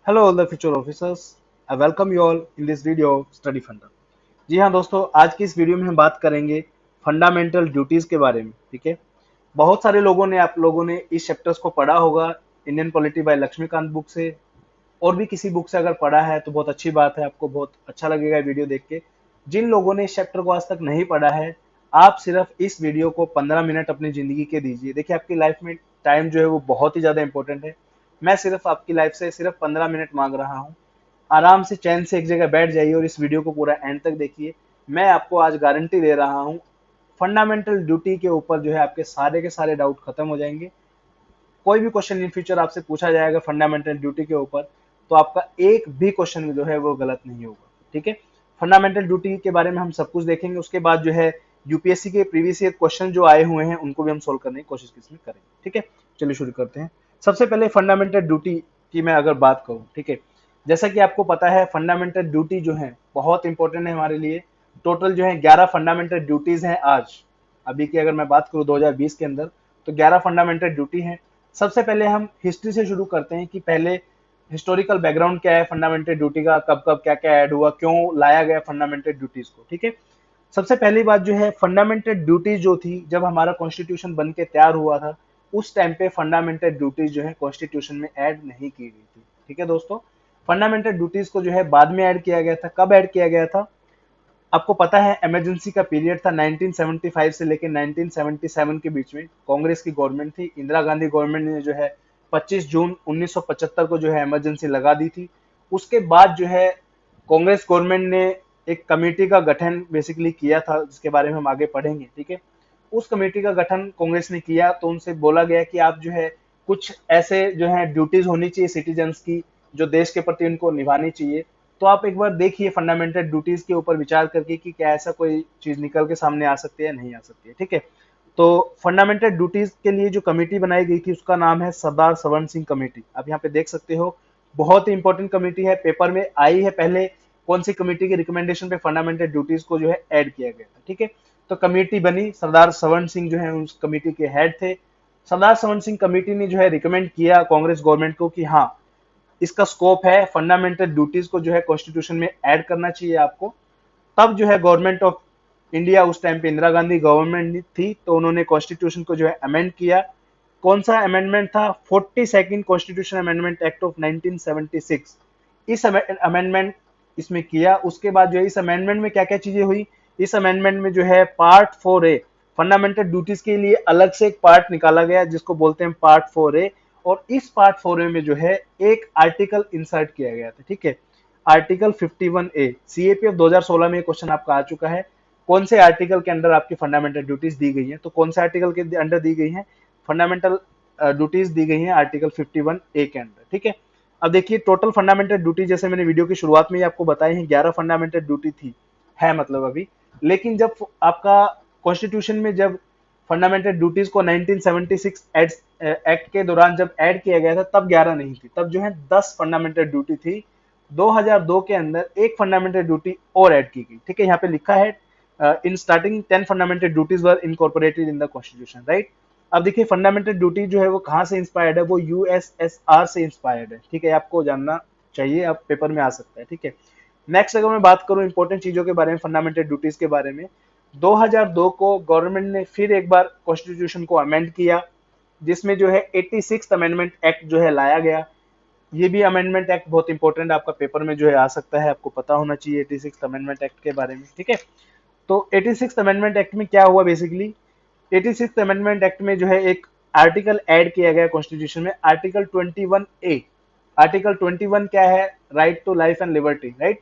Hello all the future officers. I welcome you all in this video study फंडा। जी हाँ दोस्तों, आज की इस वीडियो में हम बात करेंगे फंडामेंटल ड्यूटीज के बारे में। ठीक है, बहुत सारे लोगों ने आप लोगों ने इस चैप्टर्स को पढ़ा होगा Indian polity by Laxmikanth book से, और भी किसी बुक से अगर पढ़ा है तो बहुत अच्छी बात है, आपको बहुत अच्छा लगेगा वीडियो देख के। जिन लोगों ने इस चैप्टर को आज तक नहीं पढ़ा है, आप सिर्फ इस वीडियो को 15 मिनट अपनी जिंदगी के दीजिए। देखिए, आपकी लाइफ में टाइम जो है वो बहुत ही ज्यादा इंपॉर्टेंट है। मैं सिर्फ आपकी लाइफ से सिर्फ 15 मिनट मांग रहा हूँ। आराम से चैन से एक जगह बैठ जाइए और इस वीडियो को पूरा एंड तक देखिए। मैं आपको आज गारंटी दे रहा हूँ, फंडामेंटल ड्यूटी के ऊपर जो है आपके सारे के सारे डाउट खत्म हो जाएंगे। कोई भी क्वेश्चन इन फ्यूचर आपसे पूछा जाएगा फंडामेंटल ड्यूटी के ऊपर, तो आपका एक भी क्वेश्चन जो है वो गलत नहीं होगा। ठीक है, फंडामेंटल ड्यूटी के बारे में हम सब कुछ देखेंगे। उसके बाद जो है यूपीएससी के प्रीवियस ईयर क्वेश्चन जो आए हुए हैं उनको भी हम सोल्व करने की कोशिश किसमें करेंगे। ठीक है, चलिए शुरू करते हैं। सबसे पहले फंडामेंटल ड्यूटी की मैं अगर बात करूं, ठीक है, जैसा कि आपको पता है फंडामेंटल ड्यूटी जो है बहुत इंपॉर्टेंट है हमारे लिए। टोटल जो है 11 फंडामेंटल ड्यूटीज हैं आज। अभी की अगर मैं बात करूं 2020 के अंदर, तो 11 फंडामेंटल ड्यूटी हैं। सबसे पहले हम हिस्ट्री से शुरू करते हैं कि पहले हिस्टोरिकल बैकग्राउंड क्या है फंडामेंटल ड्यूटी का, कब कब क्या क्या ऐड हुआ, क्यों लाया गया फंडामेंटल ड्यूटीज को। ठीक है, सबसे पहली बात जो है फंडामेंटल ड्यूटीज जो थी, जब हमारा कॉन्स्टिट्यूशन बन के तैयार हुआ था उस टाइम पे फंडामेंटल ड्यूटीज जो है कॉन्स्टिट्यूशन में ऐड नहीं की गई थी। ठीक है दोस्तों, फंडामेंटल ड्यूटीज को जो है बाद में ऐड किया गया था। कब ऐड किया गया था आपको पता है? इमरजेंसी का पीरियड था 1975 से लेकर 1977 के बीच में। कांग्रेस की गवर्नमेंट थी, इंदिरा गांधी गवर्नमेंट ने जो है 25 जून 1975 को जो है इमरजेंसी लगा दी थी। उसके बाद जो है कांग्रेस गवर्नमेंट ने एक कमेटी का गठन बेसिकली किया था, जिसके बारे में हम आगे पढ़ेंगे। ठीक है, उस कमेटी का गठन कांग्रेस ने किया तो उनसे बोला गया कि आप जो है कुछ ऐसे जो है ड्यूटीज होनी चाहिए सिटीजन्स की, जो देश के प्रति उनको निभानी चाहिए। तो आप एक बार देखिए फंडामेंटल ड्यूटीज के ऊपर विचार करके कि क्या ऐसा कोई चीज निकल के सामने आ सकती है या नहीं आ सकती है। ठीक है, तो फंडामेंटल ड्यूटीज के लिए जो कमेटी बनाई गई थी उसका नाम है सरदार सवर्ण सिंह कमेटी। आप यहाँ पे देख सकते हो, बहुत ही इंपॉर्टेंट कमेटी है, पेपर में आई है पहले कौन सी कमेटी के रिकमेंडेशन पे फंडामेंटल ड्यूटीज को जो है ऐड किया गया था। ठीक है, तो कमेटी बनी, सरदार सवर्ण सिंह जो है उस कमेटी के हेड थे। सरदार सवर्ण सिंह कमेटी ने जो है रिकमेंड किया कांग्रेस गवर्नमेंट को कि हाँ, इसका स्कोप है फंडामेंटल ड्यूटीज को जो है कॉन्स्टिट्यूशन में ऐड करना चाहिए आपको। तब जो है गवर्नमेंट ऑफ इंडिया, उस टाइम पे इंदिरा गांधी गवर्नमेंट थी, तो उन्होंने कॉन्स्टिट्यूशन को जो है अमेंड किया। कौन सा अमेंडमेंट था? 42nd constitution amendment act of 1976। इस अमेंडमेंट इसमें किया। उसके बाद जो है इस अमेंडमेंट में क्या क्या चीजें हुई, इस अमेंडमेंट में जो है पार्ट 4A, फंडामेंटल ड्यूटीज के लिए अलग से एक पार्ट निकाला गया जिसको बोलते हैं पार्ट 4A। और इस पार्ट 4A में जो है एक आर्टिकल इंसर्ट किया गया था। ठीक है, आर्टिकल 51A। सीएपीएफ 2016 में क्वेश्चन आपका आ चुका है, कौन से आर्टिकल के अंदर आपकी फंडामेंटल ड्यूटीज दी गई है? तो कौन से आर्टिकल के अंडर दी गई है फंडामेंटल ड्यूटीज? दी गई है आर्टिकल 51A के अंदर। ठीक है, अब देखिए टोटल फंडामेंटल ड्यूटी, जैसे मैंने वीडियो की शुरुआत में ही आपको बताई है, 11 फंडामेंटल ड्यूटी थी, है मतलब अभी। लेकिन जब आपका कॉन्स्टिट्यूशन में जब फंडामेंटल ड्यूटीज को 1976 एक्ट के दौरान जब ऐड किया गया था तब 11 नहीं थी, तब जो है 10 फंडामेंटल ड्यूटी थी। 2002 के अंदर एक फंडामेंटल ड्यूटी और ऐड की गई। ठीक है, यहाँ पे लिखा है in starting 10 fundamental duties were incorporated in the constitution, right. अब देखिए फंडामेंटल ड्यूटी जो है वो कहाँ से इंस्पायर्ड है? वो यूएसएसआर से इंस्पायर्ड है। ठीक है, आपको जानना चाहिए, अब पेपर में आ सकता है। ठीक है, नेक्स्ट अगर मैं बात करूं इंपॉर्टेंट चीजों के बारे में, फंडामेंटल ड्यूटीज के बारे में, 2002 को गवर्नमेंट ने फिर एक बार कॉन्स्टिट्यूशन को अमेंड किया, जिसमें जो है 86th अमेंडमेंट एक्ट जो है लाया गया। ये भी अमेंडमेंट एक्ट बहुत इंपॉर्टेंट, आपका पेपर में जो है आ सकता है, आपको पता होना चाहिए 86th अमेंडमेंट एक्ट के बारे में। ठीक है, तो 86th अमेंडमेंट एक्ट में क्या हुआ बेसिकली, 86th अमेंडमेंट एक्ट में जो है एक आर्टिकल ऐड किया गया कॉन्स्टिट्यूशन में, आर्टिकल 21A। आर्टिकल 21 क्या है? Right to life and liberty, right.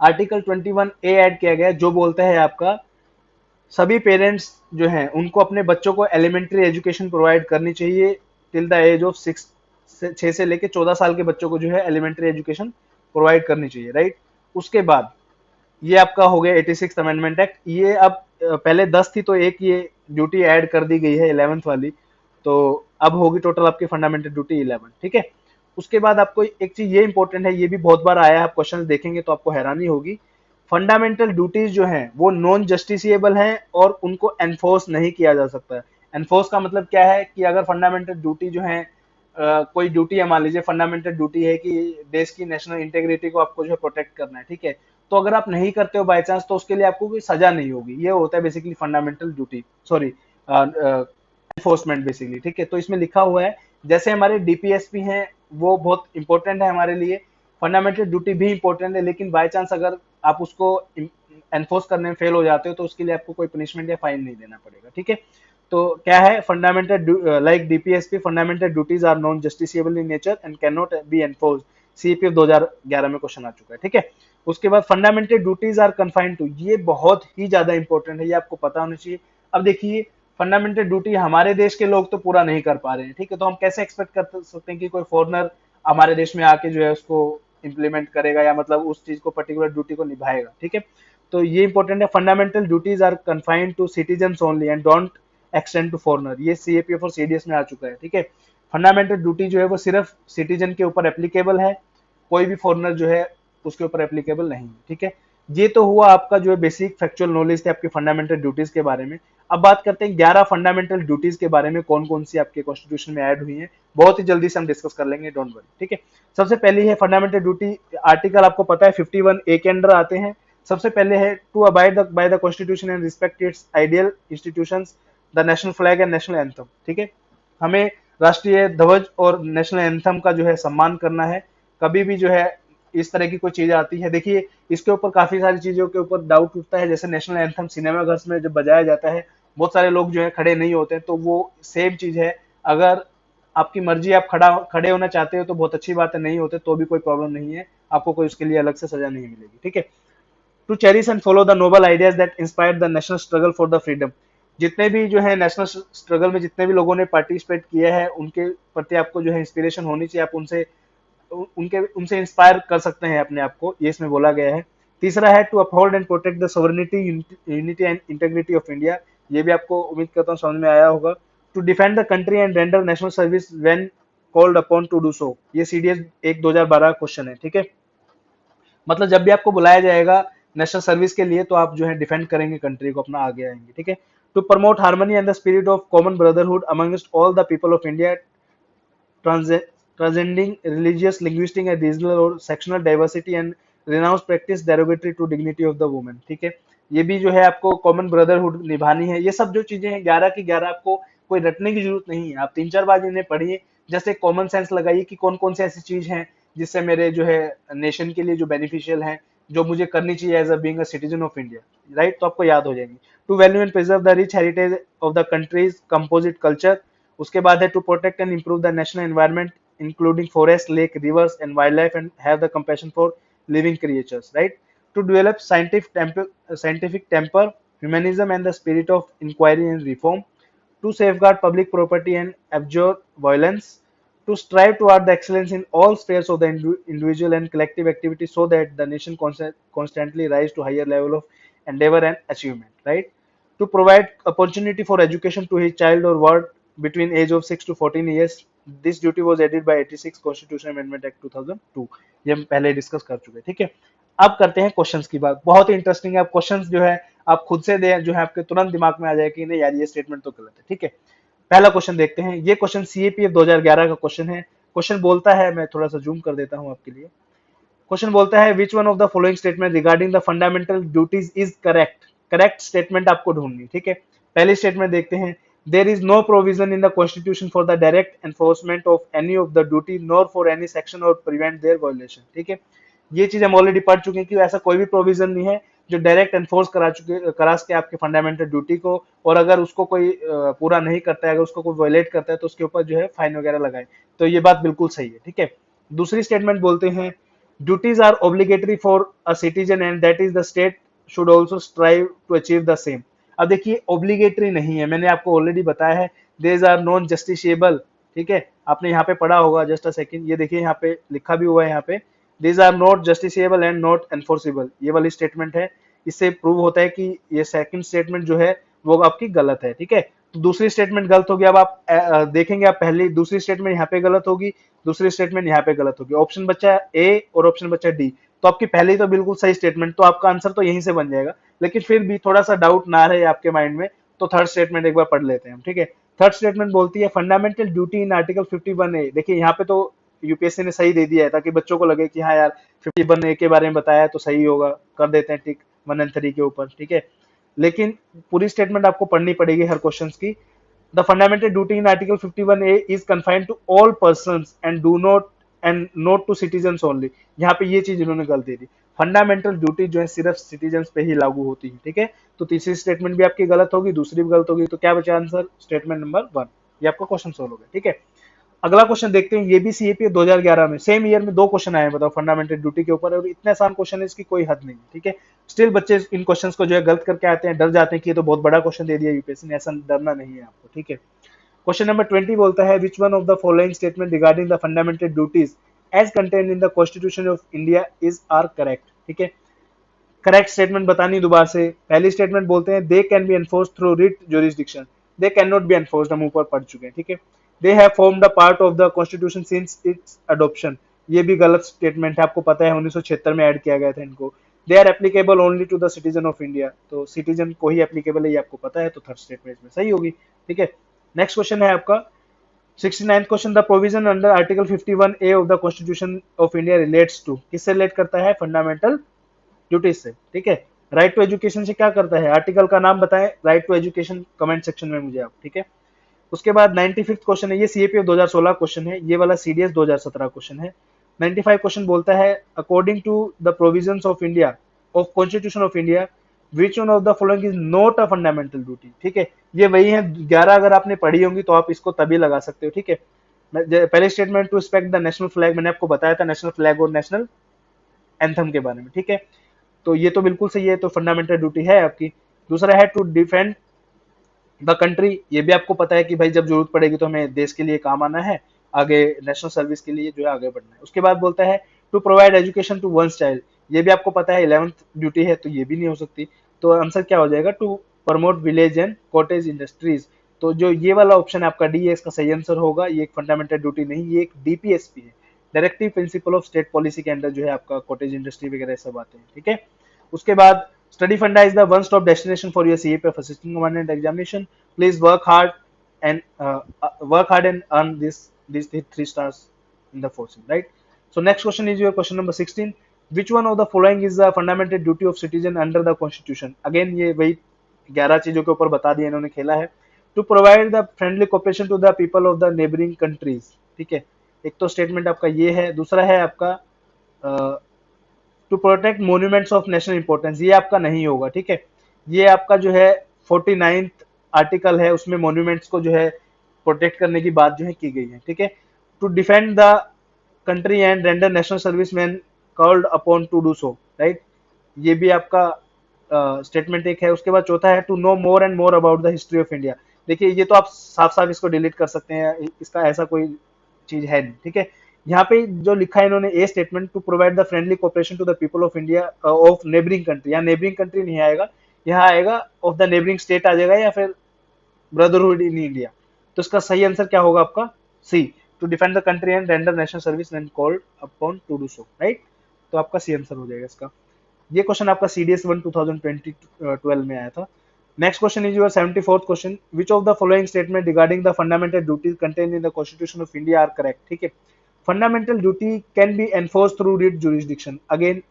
Article 21A add किया गया जो बोलता है आपका सभी पेरेंट्स जो हैं उनको अपने बच्चों को एलिमेंट्री एजुकेशन प्रोवाइड करनी चाहिए टिल द एज ऑफ 6 से लेके 14 साल के बच्चों को जो है एलिमेंट्री एजुकेशन प्रोवाइड करनी चाहिए, राइट। उसके बाद ये आपका हो गया 86th अमेंडमेंट एक्ट। ये अब पहले 10 थी तो एक ये ड्यूटी ऐड कर दी गई है 11th वाली, तो अब होगी टोटल आपकी फंडामेंटल ड्यूटी 11। ठीक है, उसके बाद आपको एक चीज ये इंपॉर्टेंट है, ये भी बहुत बार आया है, आप क्वेश्चन देखेंगे तो आपको हैरानी होगी। फंडामेंटल ड्यूटीज जो हैं वो नॉन जस्टिसिएबल हैं और उनको एनफोर्स नहीं किया जा सकता है। एनफोर्स का मतलब क्या है कि अगर फंडामेंटल ड्यूटी जो है कोई ड्यूटी है, मान लीजिए फंडामेंटल ड्यूटी है कि देश की नेशनल इंटेग्रिटी को आपको जो है प्रोटेक्ट करना है, ठीक है। तो अगर आप नहीं करते हो बाय चांस, तो उसके लिए आपको कोई सजा नहीं होगी। ये होता है basically fundamental duty, sorry enforcement basically, ठीक है। तो इसमें लिखा हुआ है जैसे हमारे डीपीएसपी हैं वो बहुत इंपॉर्टेंट है हमारे लिए, फंडामेंटल ड्यूटी भी इंपॉर्टेंट है, लेकिन बाय चांस अगर आप उसको एनफोर्स करने में फेल हो जाते हो तो उसके लिए आपको कोई पनिशमेंट या फाइन नहीं देना पड़ेगा, ठीक है। तो क्या है fundamental like DPSP fundamental duties are non justiciable in nature and can not be enforced, CPF 2011 में क्वेश्चन आ चुका है, ठीक है। उसके बाद fundamental duties are confined to, ये बहुत ही ज्यादा इंपॉर्टेंट है, ये आपको पता होना चाहिए। अब देखिए फंडामेंटल ड्यूटी हमारे देश के लोग तो पूरा नहीं कर पा रहे हैं, ठीक है। तो हम कैसे एक्सपेक्ट कर सकते हैं कि कोई फॉरनर हमारे देश में आके जो है उसको इम्प्लीमेंट करेगा या मतलब उस चीज को पर्टिकुलर ड्यूटी को निभाएगा, ठीक है। तो ये इंपॉर्टेंट है, fundamental duties are confined to citizens only and don't extend to foreigner, ये सीएपीएफ और सीडीएस में आ चुका है, ठीक है। फंडामेंटल ड्यूटी जो है वो सिर्फ सिटीजन के ऊपर एप्लीकेबल है, कोई भी फॉरनर जो है उसके ऊपर एप्लीकेबल नहीं है, ठीक है। ये तो हुआ आपका जो है बेसिक फैक्चुअल नॉलेज थे आपके फंडामेंटल ड्यूटीज के बारे में। अब बात करते हैं 11 फंडामेंटल ड्यूटीज के बारे में, कौन कौन सी आपके कॉन्स्टिट्यूशन में ऐड हुई हैं, बहुत ही जल्दी से हम डिस्कस कर लेंगे, डोंट वरी, ठीक है। सबसे पहली है फंडामेंटल ड्यूटी, आर्टिकल आपको पता है 51 ए के अंडर आते हैं। सबसे पहले है to abide by the constitution and respect its ideal institutions, the national flag and national anthem, ठीक है। हमें राष्ट्रीय ध्वज और नेशनल एंथम का जो है सम्मान करना है। कभी भी जो है इस तरह की कोई चीज आती है, देखिए इसके ऊपर काफी सारी चीजों के ऊपर डाउट उठता है, जैसे नेशनल एंथम सिनेमा घर में जब बजाया जाता है बहुत सारे लोग जो है खड़े नहीं होते, तो वो सेम चीज है। अगर आपकी मर्जी, आप खड़े होना चाहते हो तो बहुत अच्छी बात है, नहीं होते तो भी कोई प्रॉब्लम नहीं है, आपको कोई उसके लिए अलग से सजा नहीं मिलेगी, ठीक है। To cherish and follow the noble ideas that inspire the national struggle for the freedom, जितने भी जो है नेशनल स्ट्रगल में जितने भी लोगों ने पार्टिसिपेट किया है उनके प्रति आपको जो है इंस्पिरेशन होनी चाहिए, आप उनसे इंस्पायर कर सकते हैं अपने आप को, ये इसमें बोला गया है। तीसरा है to uphold and protect the sovereignty, unity and integrity of India, ये भी आपको उम्मीद करता हूँ समझ में आया होगा। To defend the country and render national service when called upon to do so, ये सीडीएस 1 2012 क्वेश्चन है, ठीक है। मतलब जब भी आपको बुलाया जाएगा नेशनल सर्विस के लिए तो आप जो है डिफेंड करेंगे कंट्री को, अपना आगे आएंगे, ठीक है। To promote harmony and the spirit of common brotherhood amongst all the people of India, transcending religious, linguistic and regional और sectional diversity and renounce practice derogatory to dignity of the woman, ठीक है। ये भी जो है आपको common brotherhood निभानी है। ये सब जो चीजें हैं 11 की 11 आपको कोई रटने की जरूरत नहीं है, आप 3-4 बार इन्हें पढ़िए, जैसे कॉमन सेंस लगाइए कि कौन कौन सी ऐसी चीज हैं जिससे मेरे जो है नेशन के लिए जो बेनिफिशियल है, जो मुझे करनी चाहिए as a being a citizen of India, right, तो आपको याद हो जाएंगी। To value and preserve the rich heritage of the country's composite culture, उसके बाद है to protect and improve the national environment including forest, lake, rivers, and wildlife, and have the compassion for living creatures. Right? To develop scientific temper, humanism, and the spirit of inquiry and reform. To safeguard public property and abjure violence. To strive toward the excellence in all spheres of the individual and collective activity, so that the nation constantly rise to higher level of endeavor and achievement. Right? To provide opportunity for education to his child or ward between age of 6 to 14 years. This duty was added by 86 Constitution Amendment Act 2002, ये हम पहले discuss कर चुके हैं, ठीक है। अब करते हैं क्वेश्चंस की बात, बहुत ही इंटरेस्टिंग है। आप क्वेश्चंस जो है आप खुद से दे जो है आपके तुरंत दिमाग में आ जाए कि नहीं यार ये स्टेटमेंट तो गलत है, ठीक है। पहला क्वेश्चन देखते हैं, ये क्वेश्चन सीएपीएफ 2011 का क्वेश्चन है। क्वेश्चन बोलता है, मैं थोड़ा सा जूम कर देता हूं आपके लिए। क्वेश्चन बोलता है which one of the following statement regarding the fundamental duties is correct, correct statement आपको ढूंढनी, ठीक है। पहली स्टेटमेंट देखते हैं, there is no provision in the constitution for the direct enforcement of any of the duty nor for any section और prevent their violation, ठीक है। ये चीज हम ऑलरेडी पढ़ चुके हैं कि ऐसा कोई भी प्रोविजन नहीं है जो डायरेक्ट एनफोर्स करा सके आपके फंडामेंटल ड्यूटी को, और अगर उसको कोई पूरा नहीं करता है, अगर उसको कोई वायलेट करता है तो उसके ऊपर जो है फाइन वगैरह लगाए, तो ये बात बिल्कुल सही है, ठीक है। दूसरी स्टेटमेंट बोलते हैं duties are obligatory for a citizen and that is the state should also strive to achieve the same। अब देखिए obligatory नहीं है, मैंने आपको ऑलरेडी बताया है, these are non justiciable, ठीक है। आपने यहाँ पे पढ़ा होगा, जस्ट अ सेकंड, ये देखिए यहाँ पे लिखा भी हुआ है, यहाँ पे these are not justiciable and not enforceable, ये वाली स्टेटमेंट है। इससे प्रूव होता है कि ये सेकंड स्टेटमेंट जो है वो आपकी गलत है, ठीक है। तो दूसरी स्टेटमेंट गलत होगी। अब आप देखेंगे, आप पहली दूसरी स्टेटमेंट यहाँ पे गलत होगी, दूसरी स्टेटमेंट यहाँ पे गलत होगी, ऑप्शन बचा ए और ऑप्शन बचा डी। तो आपकी पहली तो बिल्कुल सही स्टेटमेंट, तो आपका आंसर तो यहीं से बन जाएगा। लेकिन फिर भी थोड़ा सा डाउट ना रहे आपके माइंड में, तो थर्ड स्टेटमेंट एक बार पढ़ लेते हैं हम, ठीक है। थर्ड स्टेटमेंट बोलती है fundamental duty in article 51A। देखिए यहाँ पे तो यूपीएससी ने सही दे दिया है ताकि बच्चों को लगे कि हाँ यार 51A के बारे में बताया है तो सही होगा, कर देते हैं टिक 1 and 3 के ऊपर, ठीक है। लेकिन पूरी स्टेटमेंट आपको पढ़नी पड़ेगी हर क्वेश्चन की। The fundamental duty in article 51A is confined to all persons and not to citizens only. यहाँ पे ये चीज इन्होंने गलत दे दी, फंडामेंटल ड्यूटी जो है सिर्फ सिटीजन्स पे ही लागू होती है, ठीक है। तो तीसरी स्टेटमेंट भी आपकी गलत होगी, दूसरी भी गलत होगी, तो क्या बचा आंसर, स्टेटमेंट नंबर 1। ये आपका क्वेश्चन सोल्व हो गया, ठीक है। अगला क्वेश्चन देखते हैं, ये भी सीएपी 2011 में सेम ईयर में 2 क्वेश्चन आए हैं, बताओ फंडामेंटल ड्यूटी के ऊपर, और इतने आसान क्वेश्चन है इसकी कोई हद नहीं, ठीक है। स्टिल बच्चे इन क्वेश्चंस को जो है गलत करके आते हैं, डर जाते हैं कि ये तो बहुत बड़ा क्वेश्चन दे दिया यूपीएससी ने, ऐसा डरना नहीं है आपको, ठीक है। क्वेश्चन नंबर 20 बोलता है which one of the following statement regarding the fundamental duties as contained in the constitution of India is are correct, ठीक है। करेक्ट स्टेटमेंट बतानी दोबारा से। पहली स्टेटमेंट बोलते हैं they can be enforce through writ jurisdiction, they can not be enforced, हम ऊपर पढ़ चुके हैं, ठीक है। They have formed a part of the constitution since its adoption, ये भी गलत स्टेटमेंट है, आपको पता है 1976 में ऐड किया गया था इनको। They are applicable only to the citizen of India, तो सिटीजन को ही एप्लीकेबल है, ये आपको पता है, तो थर्ड स्टेटमेंट में सही होगी, ठीक है। नेक्स्ट क्वेश्चन है आपका 69th question, the provision under article 51A of the constitution of India relates to, किससे रिलेट करता है, फंडामेंटल ड्यूटीज से, ठीक है। राइट टू एजुकेशन से क्या करता है, आर्टिकल का नाम बताएं, right to education comment section में मुझे आप, ठीक है। उसके बाद 95th क्वेश्चन है, ये सीएपीएफ 2016 क्वेश्चन है, ये वाला सीडीएस 2017 क्वेश्चन है। 95 क्वेश्चन बोलता है according to the provisions of India of constitution of India which one of the following is not a fundamental duty, ठीक है। ये वही है 11, अगर आपने पढ़ी होंगी तो आप इसको तभी लगा सकते हो, ठीक है। पहले statement to respect the national flag, मैंने आपको बताया था नेशनल फ्लैग और नेशनल एंथम के बारे में, ठीक है। तो ये तो बिल्कुल सही है, तो फंडामेंटल ड्यूटी है आपकी। दूसरा है टू डिफेंड द कंट्री, ये भी आपको पता है कि भाई जब जरूरत पड़ेगी तो हमें देश के लिए काम आना है, आगे नेशनल सर्विस के लिए जो है आगे बढ़ना है। उसके बाद बोलता है to provide education to one's child, ये भी आपको पता है 11th ड्यूटी है, तो ये भी नहीं हो सकती, तो आंसर क्या हो जाएगा, to promote village and cottage industries. तो जो ये वाला ऑप्शन है आपका डी है, इसका सही आंसर होगा, ये एक फंडामेंटल ड्यूटी नहीं, ये एक डीपीएसपी है, directive principle of state policy के अंदर जो है आपका कॉटेज इंडस्ट्री वगैरह सब आते हैं, ठीक है। उसके बाद स्टडी फंडा is the one stop destination for your CAPF assistant commandant examination, please work hard and earn these 3 stars in the fortune, right? So next question is your question number 16, which one of the following is the fundamental duty of citizen under the constitution? Again ये वही 11 चीजों के ऊपर बता दिया इन्होंने, खेला है। To provide the friendly cooperation to the people of the neighbouring countries, ठीक है। एक तो स्टेटमेंट आपका ये है, दूसरा है आपका to protect monuments of national importance, ये आपका नहीं होगा, ठीक है। ये आपका जो है 49th आर्टिकल है, उसमें मॉन्यूमेंट्स को जो है प्रोटेक्ट करने की बात जो है की गई है, ठीक है। To defend the country and render national service man called upon to do so, right, ये भी आपका स्टेटमेंट एक है। उसके बाद चौथा है to know more and more about the history of India, देखिए ये तो आप साफ साफ इसको डिलीट कर सकते हैं, इसका ऐसा कोई चीज है नहीं, ठीक है। यहाँ पे जो लिखा है इन्होंने a statement to provide the friendly cooperation to the people of India of neighbouring country, यहाँ नेबरिंग कंट्री नहीं आएगा, यहाँ आएगा ऑफ द नेबरिंग स्टेट आ जाएगा, या फिर ब्रदरहुड इन इंडिया। तो इसका सही आंसर क्या होगा आपका, C, to defend the country and render national service and called upon to do so, right. तो आपका सी आंसर हो जाएगा इसका। ये क्वेश्चन आपका सीडीएस 1 2012 में आया था। Next question is your 74th question, which of the following statement regarding the fundamental duties contained in the constitution of India are correct, ठीक है। Fundamental duty can be enforced through writ jurisdiction, again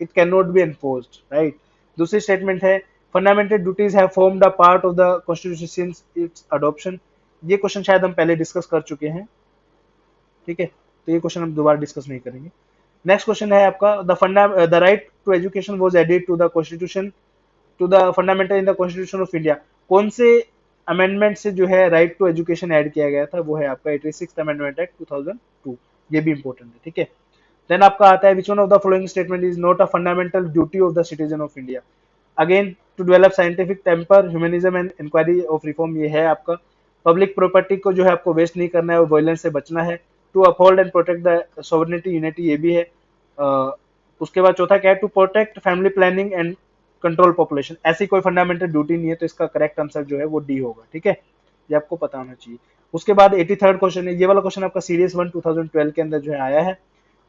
it can not be enforced, right. दूसरी statement है fundamental duties have formed a part of the constitution since its adoption, ये question शायद हम पहले discuss कर चुके हैं, ठीक है, तो ये क्वेश्चन हम दोबारा डिस्कस नहीं करेंगे। नेक्स्ट क्वेश्चन है आपका the right to education was added to the constitution to the fundamental in the constitution of India, कौन से अमेंडमेंट से जो है राइट टू एजुकेशन ऐड किया गया था, वो है आपका 86th अमेंडमेंट एक्ट 2002, ये भी इंपॉर्टेंट है, ठीक है। देन आपका आता है which one of the following statement is not a fundamental duty of the citizen of India, again to develop scientific temper humanism and inquiry of reform, ये है आपका। पब्लिक प्रॉपर्टी को जो है आपको वेस्ट नहीं करना है और वायलेंस से बचना है। To uphold and protect the sovereignty unity, ये भी है। उसके बाद चौथा क्या है, to protect family planning and control population, ऐसी कोई फंडामेंटल ड्यूटी नहीं है, तो इसका करेक्ट आंसर जो है वो डी होगा, ठीक है, ये आपको पता होना चाहिए। उसके बाद 83rd क्वेश्चन है, ये वाला क्वेश्चन आपका सीडीएस 1 2012 के अंदर जो है आया है।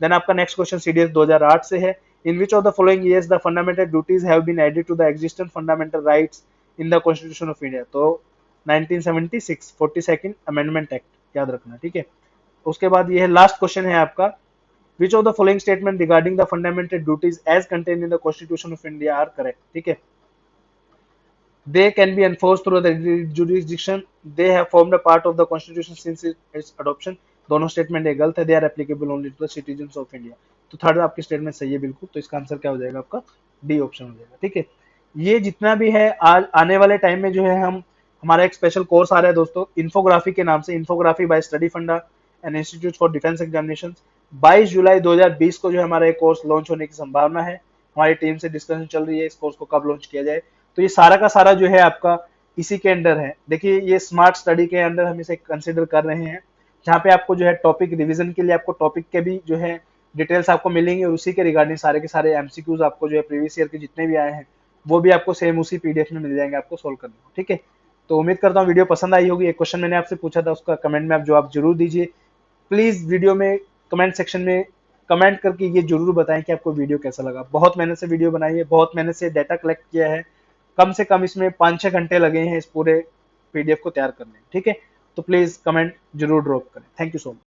देन आपका नेक्स्ट क्वेश्चन सीडीएस 2008 से है, in which of the following years the fundamental duties have been added to the existent fundamental rights in the constitution of India, तो 1976 42nd अमेंडमेंट एक्ट याद रखना, ठीक है। उसके बाद ये है लास्ट क्वेश्चन है आपका, which of the following statement regarding the fundamental duties as contained in the constitution of India are correct, ठीक है। They can be enforced through the jurisdiction. They have formed a part of the constitution since its adoption. दोनों statement गलत है, they are applicable only to the citizens of India. तो third आपकी statement सही है बिल्कुल, तो इसका आंसर क्या हो जाएगा आपका, डी ऑप्शन हो जाएगा, ठीक है। ये जितना भी है आज आने वाले टाइम में जो है हम हमारा एक स्पेशल कोर्स आ रहा है दोस्तों, इन्फोग्राफी के नाम से, इन्फोग्राफी बाय स्टडी फंडा and institute for defence examination. 22 जुलाई 2020 को जो हमारा एक कोर्स लॉन्च होने की संभावना है। हमारी टीम से डिस्कशन चल रही है इस कोर्स को कब लॉन्च किया जाए। तो ये सारा का सारा जो है आपका इसी के अंडर है। देखिए ये स्मार्ट स्टडी के अंडर हम इसे कंसिडर कर रहे हैं, जहाँ पे आपको जो है टॉपिक रिवीजन के लिए आपको टॉपिक के भी जो है डिटेल्स आपको मिलेंगे, और उसी के रिगार्डिंग सारे के सारे एमसीक्यूज आपको जो है प्रीवियस ईयर के जितने भी आए हैं वो भी आपको सेम उसी पीडीएफ में मिल जाएंगे आपको सोल्व करने को, ठीक है। तो उम्मीद करता हूँ वीडियो पसंद आई होगी। एक क्वेश्चन मैंने आपसे पूछा था, उसका कमेंट में आप जवाब जरूर दीजिए। प्लीज वीडियो में कमेंट सेक्शन में कमेंट करके ये जरूर बताएं कि आपको वीडियो कैसा लगा। बहुत मेहनत से वीडियो बनाई है, बहुत मेहनत से डाटा कलेक्ट किया है, कम से कम इसमें 5-6 घंटे लगे हैं इस पूरे पीडीएफ को तैयार करने में, ठीक है। तो प्लीज कमेंट जरूर ड्रॉप करें। Thank you so much.